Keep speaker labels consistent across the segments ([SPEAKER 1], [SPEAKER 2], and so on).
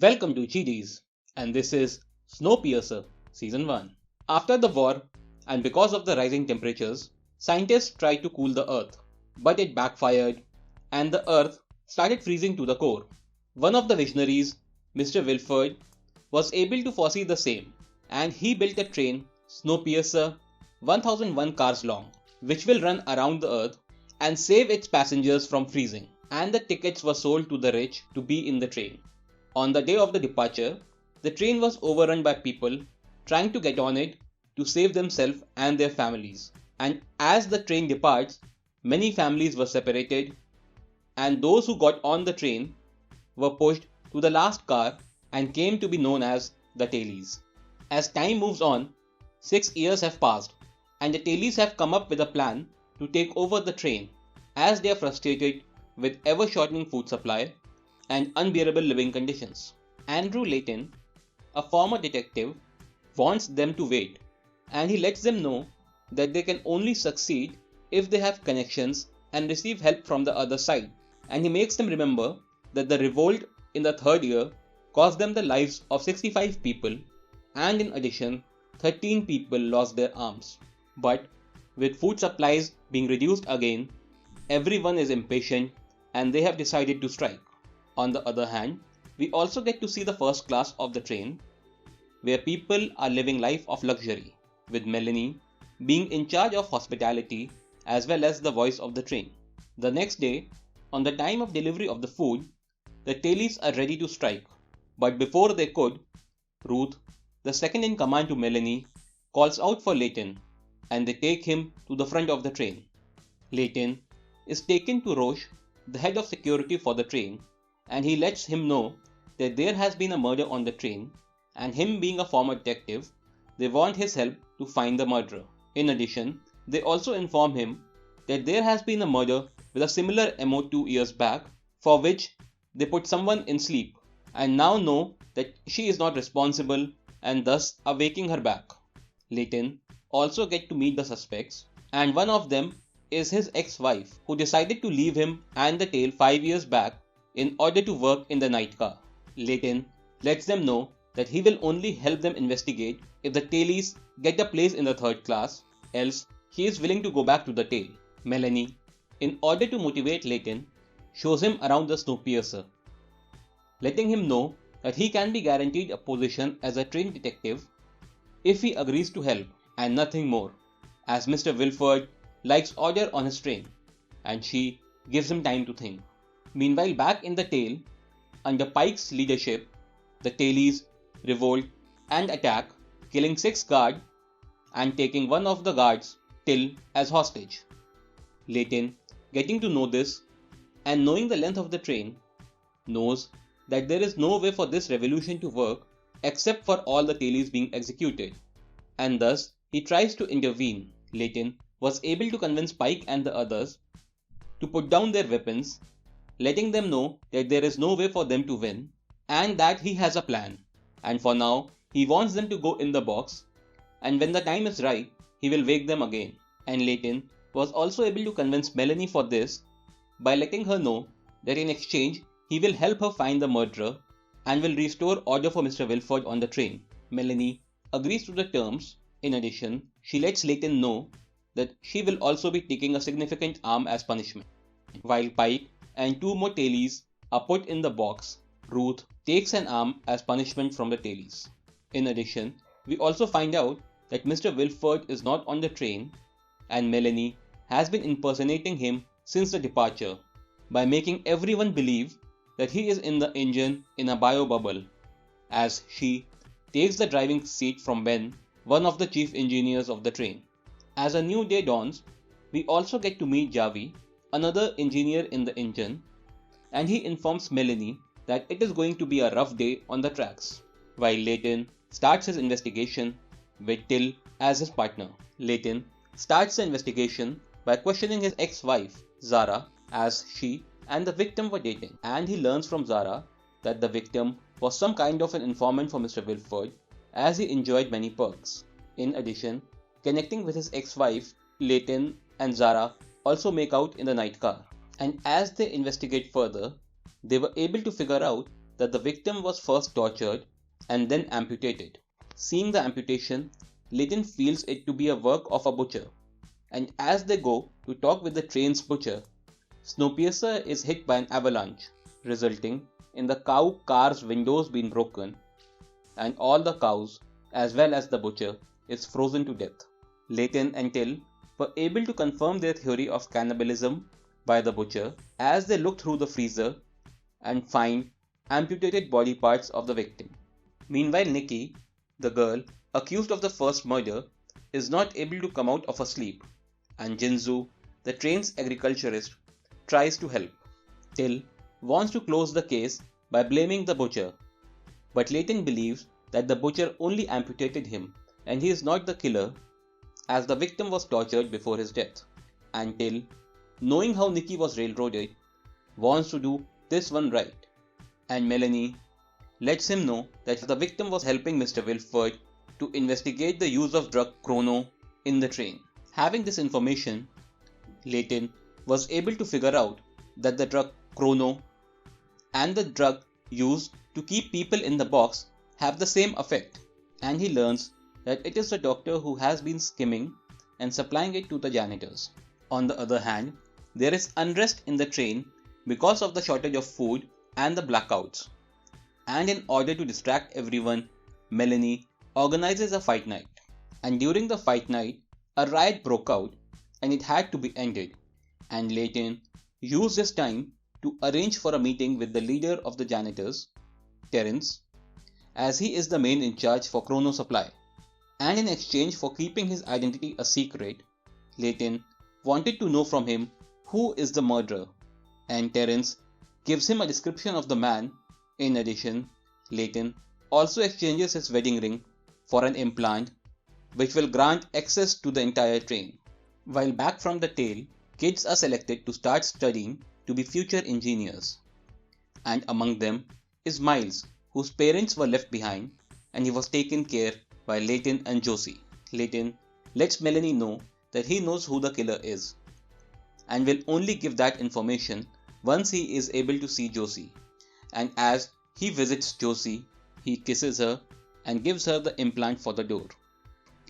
[SPEAKER 1] Welcome to GDs, and this is Snowpiercer Season 1. After the war, and because of the rising temperatures, scientists tried to cool the Earth, but it backfired, and the Earth started freezing to the core. One of the visionaries, Mr. Wilford, was able to foresee the same, and he built a train, Snowpiercer, 1001 cars long, which will run around the Earth and save its passengers from freezing. And the tickets were sold to the rich to be in the train. On the day of the departure, the train was overrun by people trying to get on it to save themselves and their families. And as the train departs, many families were separated, and those who got on the train were pushed to the last car and came to be known as the tailies. As time moves on, 6 years have passed, and the tailies have come up with a plan to take over the train as they are frustrated with ever-shortening food supply and unbearable living conditions. Andrew Layton, a former detective, wants them to wait, and he lets them know that they can only succeed if they have connections and receive help from the other side. And he makes them remember that the revolt in the third year cost them the lives of 65 people, and in addition, 13 people lost their arms. But with food supplies being reduced again, everyone is impatient and they have decided to strike. On the other hand, we also get to see the first class of the train, where people are living life of luxury, with Melanie being in charge of hospitality as well as the voice of the train. The next day, on the time of delivery of the food, the tailies are ready to strike, but before they could, Ruth, the second in command to Melanie, calls out for Layton, and they take him to the front of the train. Layton is taken to Roche, the head of security for the train, and he lets him know that there has been a murder on the train, and him being a former detective, they want his help to find the murderer. In addition, they also inform him that there has been a murder with a similar MO 2 years back, for which they put someone in sleep, and now know that she is not responsible and thus are waking her back. Layton also get to meet the suspects, and one of them is his ex-wife, who decided to leave him and the tail 5 years back in order to work in the night car. Layton lets them know that he will only help them investigate if the tailies get a place in the third class, else he is willing to go back to the tail. Melanie, in order to motivate Layton, shows him around the Snowpiercer, letting him know that he can be guaranteed a position as a trained detective if he agrees to help, and nothing more, as Mr. Wilford likes order on his train, and she gives him time to think. Meanwhile, back in the tail, under Pike's leadership, the tailies revolt and attack, killing 6 guards and taking one of the guards, Till, as hostage. Layton, getting to know this and knowing the length of the train, knows that there is no way for this revolution to work except for all the tailies being executed, and thus he tries to intervene. Layton was able to convince Pike and the others to put down their weapons, letting them know that there is no way for them to win and that he has a plan. And for now, he wants them to go in the box, and when the time is right, he will wake them again. And Layton was also able to convince Melanie for this by letting her know that in exchange, he will help her find the murderer and will restore order for Mr. Wilford on the train. Melanie agrees to the terms. In addition, she lets Layton know that she will also be taking a significant arm as punishment. While Pike and 2 more tailies are put in the box, Ruth takes an arm as punishment from the tailies. In addition, we also find out that Mr. Wilford is not on the train, and Melanie has been impersonating him since the departure by making everyone believe that he is in the engine in a bio bubble, as she takes the driving seat from Ben, one of the chief engineers of the train. As a new day dawns, we also get to meet Javi, another engineer in the engine, and he informs Melanie that it is going to be a rough day on the tracks, while Layton starts his investigation with Till as his partner. Layton starts the investigation by questioning his ex-wife, Zara, as she and the victim were dating, and he learns from Zara that the victim was some kind of an informant for Mr. Wilford, as he enjoyed many perks. In addition, connecting with his ex-wife, Layton and Zara also make out in the night car. And as they investigate further, they were able to figure out that the victim was first tortured and then amputated. Seeing the amputation, Leighton feels it to be a work of a butcher, and as they go to talk with the train's butcher, Snowpiercer is hit by an avalanche, resulting in the cow car's windows being broken, and all the cows, as well as the butcher, is frozen to death. Leighton and Till were able to confirm their theory of cannibalism by the butcher as they look through the freezer and find amputated body parts of the victim. Meanwhile, Nikki, the girl accused of the first murder, is not able to come out of her sleep, and Jinzu, the train's agriculturist, tries to help. Till wants to close the case by blaming the butcher, but Leighton believes that the butcher only amputated him and he is not the killer, as the victim was tortured before his death. And Till, knowing how Nikki was railroaded, wants to do this one right, and Melanie lets him know that the victim was helping Mr. Wilford to investigate the use of drug chrono in the train. Having this information, Leighton was able to figure out that the drug chrono and the drug used to keep people in the box have the same effect, and he learns that it is the doctor who has been skimming and supplying it to the janitors. On the other hand, there is unrest in the train because of the shortage of food and the blackouts. And in order to distract everyone, Melanie organizes a fight night. And during the fight night, a riot broke out and it had to be ended. And Leighton used this time to arrange for a meeting with the leader of the janitors, Terence, as he is the main in charge for chrono supply. And in exchange for keeping his identity a secret, Leighton wanted to know from him who is the murderer, and Terence gives him a description of the man. In addition, Leighton also exchanges his wedding ring for an implant which will grant access to the entire train. While back from the tail, kids are selected to start studying to be future engineers. And among them is Miles, whose parents were left behind and he was taken care by Leighton and Josie. Leighton lets Melanie know that he knows who the killer is and will only give that information once he is able to see Josie. And as he visits Josie, he kisses her and gives her the implant for the door.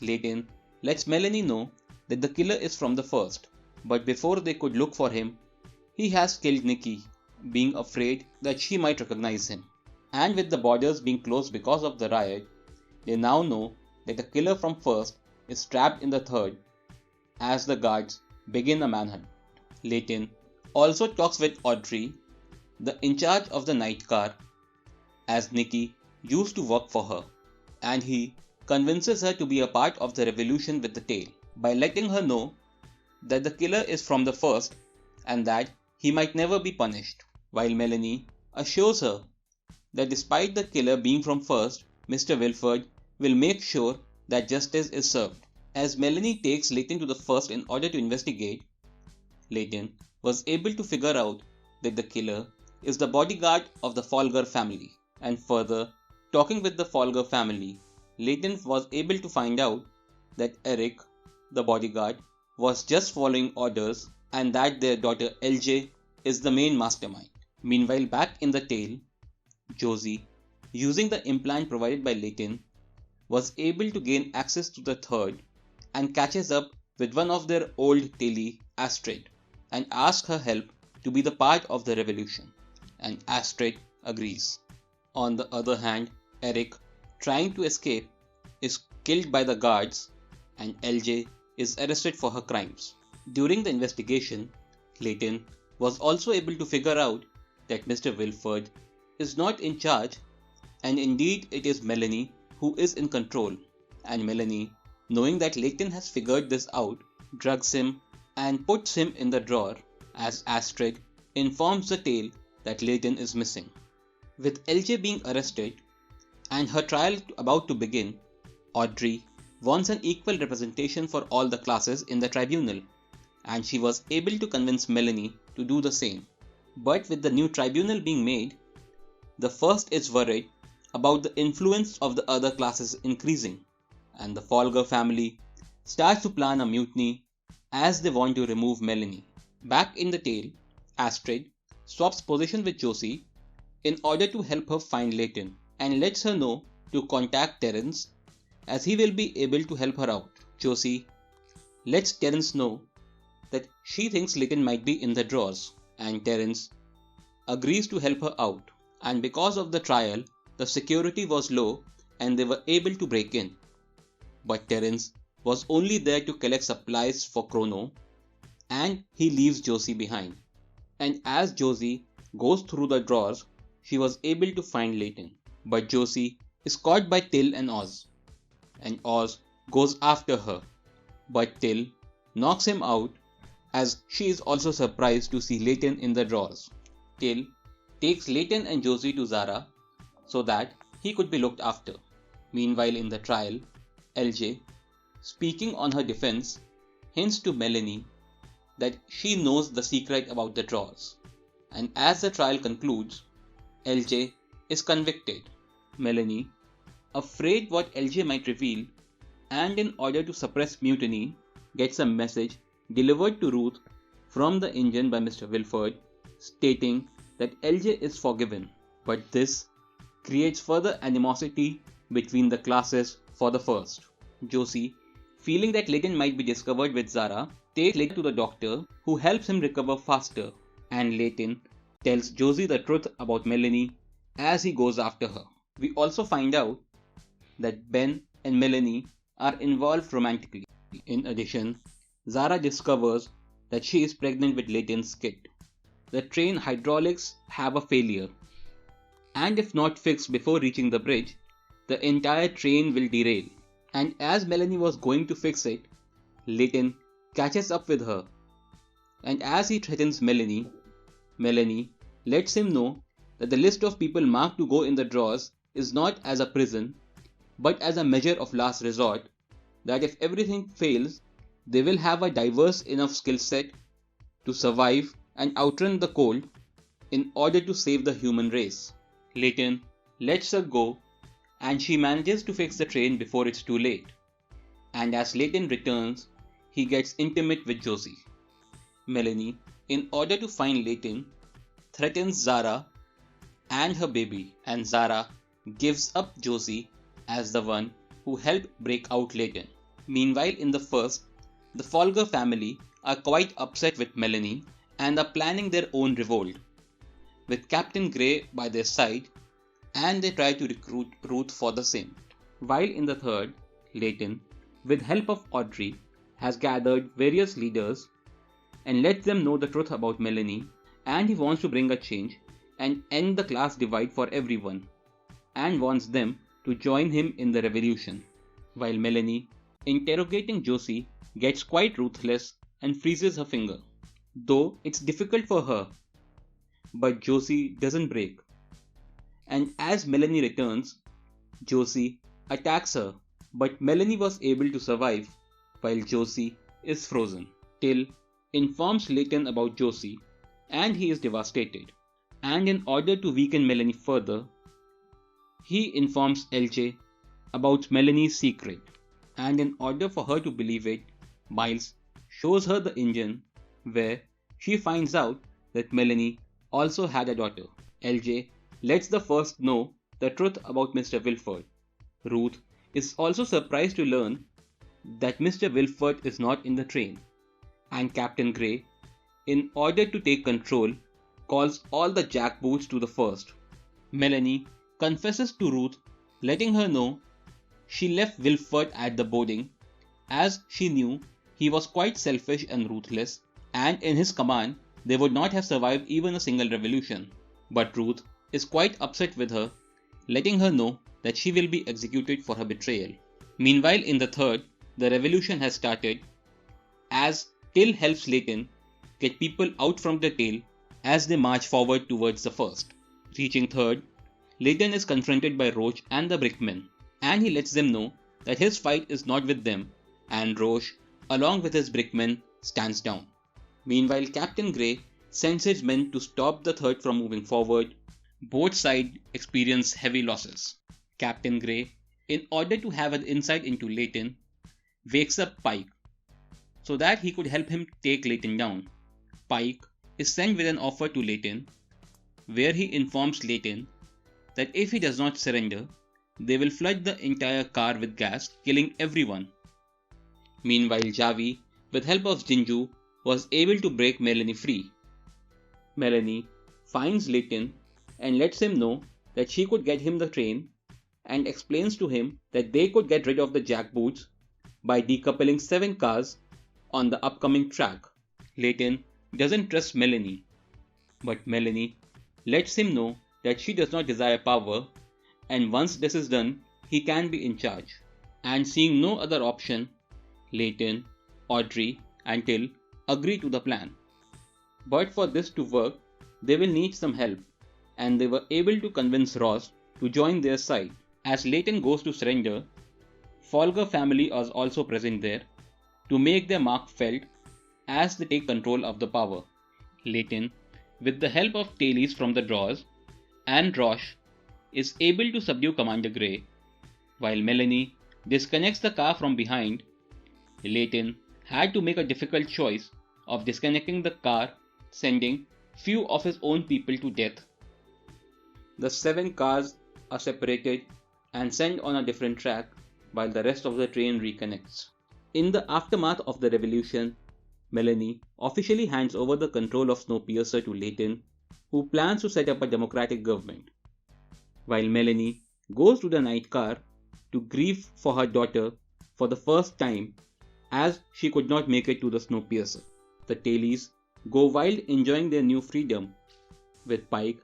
[SPEAKER 1] Leighton lets Melanie know that the killer is from the first, but before they could look for him, he has killed Nikki, being afraid that she might recognize him. And with the borders being closed because of the riot, they now know that the killer from first is trapped in the third as the guards begin a manhunt. Leighton also talks with Audrey, the in charge of the night car, as Nikki used to work for her, and he convinces her to be a part of the revolution with the tail by letting her know that the killer is from the first and that he might never be punished, while Melanie assures her that despite the killer being from first, Mr. Wilford will make sure that justice is served. As Melanie takes Leighton to the first in order to investigate, Leighton was able to figure out that the killer is the bodyguard of the Folger family, and further, talking with the Folger family, Leighton was able to find out that Eric, the bodyguard, was just following orders and that their daughter LJ is the main mastermind. Meanwhile, back in the tail, Josie, using the implant provided by Leighton, was able to gain access to the third and catches up with one of their old tailie, Astrid, and asks her help to be the part of the revolution, and Astrid agrees. On the other hand, Eric, trying to escape, is killed by the guards and LJ is arrested for her crimes. During the investigation, Leighton was also able to figure out that Mr. Wilford is not in charge, and indeed it is Melanie who is in control, and Melanie, knowing that Leighton has figured this out, drugs him and puts him in the drawer as Astrid informs the tale that Leighton is missing. With LJ being arrested and her trial about to begin, Audrey wants an equal representation for all the classes in the tribunal, and she was able to convince Melanie to do the same. But with the new tribunal being made, the first is worried about the influence of the other classes increasing, and the Folger family starts to plan a mutiny as they want to remove Melanie. Back in the tale, Astrid swaps position with Josie in order to help her find Layton and lets her know to contact Terence as he will be able to help her out. Josie lets Terence know that she thinks Layton might be in the drawers, and Terence agrees to help her out, and because of the trial, the security was low and they were able to break in. But Terence was only there to collect supplies for Chrono, and he leaves Josie behind. And as Josie goes through the drawers, she was able to find Layton. But Josie is caught by Till and Oz, and Oz goes after her. But Till knocks him out as she is also surprised to see Layton in the drawers. Till takes Layton and Josie to Zara so that he could be looked after. Meanwhile in the trial, LJ, speaking on her defense, hints to Melanie that she knows the secret about the drawers. And as the trial concludes, LJ is convicted. Melanie, afraid what LJ might reveal, and in order to suppress mutiny, gets a message delivered to Ruth from the engine by Mr. Wilford stating that LJ is forgiven. But this creates further animosity between the classes for the first. Josie, feeling that Layton might be discovered with Zara, takes Layton to the doctor who helps him recover faster, and Layton tells Josie the truth about Melanie as he goes after her. We also find out that Ben and Melanie are involved romantically. In addition, Zara discovers that she is pregnant with Layton's kid. The train hydraulics have a failure, and if not fixed before reaching the bridge, the entire train will derail. And as Melanie was going to fix it, Layton catches up with her, and as he threatens Melanie, Melanie lets him know that the list of people marked to go in the drawers is not as a prison, but as a measure of last resort, that if everything fails, they will have a diverse enough skill set to survive and outrun the cold in order to save the human race. Layton lets her go, and she manages to fix the train before it's too late. And as Layton returns, he gets intimate with Josie. Melanie, in order to find Layton, threatens Zara and her baby, and Zara gives up Josie as the one who helped break out Layton. Meanwhile in the first, the Folger family are quite upset with Melanie and are planning their own revolt, with Captain Grey by their side, and they try to recruit Ruth for the same. While in the third, Layton, with help of Audrey, has gathered various leaders and let them know the truth about Melanie, and he wants to bring a change and end the class divide for everyone, and wants them to join him in the revolution. While Melanie, interrogating Josie, gets quite ruthless and freezes her finger, though it's difficult for her, but Josie doesn't break. And as Melanie returns, Josie attacks her, but Melanie was able to survive while Josie is frozen. Till informs Layton about Josie, and he is devastated. And in order to weaken Melanie further, he informs LJ about Melanie's secret. And in order for her to believe it, Miles shows her the engine where she finds out that Melanie also had a daughter. LJ lets the first know the truth about Mr. Wilford. Ruth is also surprised to learn that Mr. Wilford is not in the train, and Captain Grey, in order to take control, calls all the jackboots to the first. Melanie confesses to Ruth, letting her know she left Wilford at the boarding as she knew he was quite selfish and ruthless, and in his command they would not have survived even a single revolution. But Ruth is quite upset with her, letting her know that she will be executed for her betrayal. Meanwhile in the third, the revolution has started as Till helps Layton get people out from the tail as they march forward towards the first. Reaching third, Layton is confronted by Roach and the Brickmen, and he lets them know that his fight is not with them, and Roach, along with his Brickmen, stands down. Meanwhile, Captain Grey sends his men to stop the third from moving forward. Both sides experience heavy losses. Captain Grey, in order to have an insight into Layton, wakes up Pike so that he could help him take Layton down. Pike is sent with an offer to Layton, where he informs Layton that if he does not surrender, they will flood the entire car with gas, killing everyone. Meanwhile, Javi, with help of Jinju, was able to break Melanie free. Melanie finds Layton and lets him know that she could get him the train and explains to him that they could get rid of the jackboots by decoupling 7 cars on the upcoming track. Layton doesn't trust Melanie, but Melanie lets him know that she does not desire power, and once this is done, he can be in charge. And seeing no other option, Layton, Audrey, and Till agree to the plan. But for this to work, they will need some help, and they were able to convince Ross to join their side. As Layton goes to surrender, Folger family is also present there to make their mark felt as they take control of the power. Layton, with the help of tailies from the drawers, and Rosh, is able to subdue Commander Gray, while Melanie disconnects the car from behind. Layton had to make a difficult choice of disconnecting the car, sending few of his own people to death. The 7 cars are separated and sent on a different track while the rest of the train reconnects. In the aftermath of the revolution, Melanie officially hands over the control of Snowpiercer to Layton, who plans to set up a democratic government. While Melanie goes to the night car to grieve for her daughter for the first time, as she could not make it to the Snowpiercer. The tailies go wild enjoying their new freedom, with Pike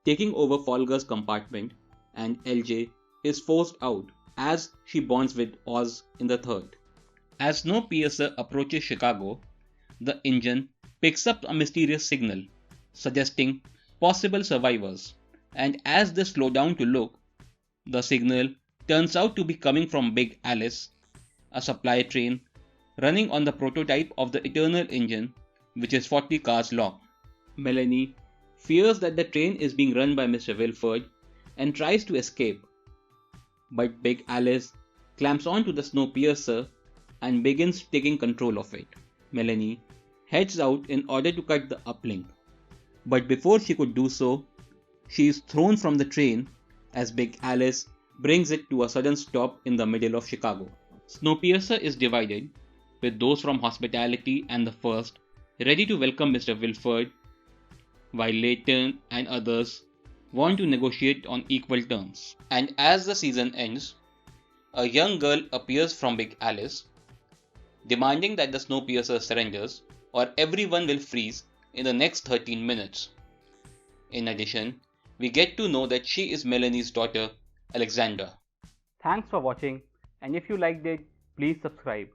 [SPEAKER 1] taking over Folger's compartment, and LJ is forced out as she bonds with Oz in the third. As Snowpiercer approaches Chicago, the engine picks up a mysterious signal, suggesting possible survivors, and as they slow down to look, the signal turns out to be coming from Big Alice, a supply train running on the prototype of the Eternal engine, which is 40 cars long. Melanie fears that the train is being run by Mr. Wilford and tries to escape, but Big Alice clamps onto the Snowpiercer and begins taking control of it. Melanie heads out in order to cut the uplink, but before she could do so, she is thrown from the train as Big Alice brings it to a sudden stop in the middle of Chicago. Snowpiercer is divided, with those from Hospitality and the First ready to welcome Mr. Wilford, while Layton and others want to negotiate on equal terms. And as the season ends, a young girl appears from Big Alice, demanding that the Snowpiercer surrenders or everyone will freeze in the next 13 minutes. In addition, we get to know that she is Melanie's daughter, Alexandra.
[SPEAKER 2] Thanks for watching, and if you liked it, please subscribe.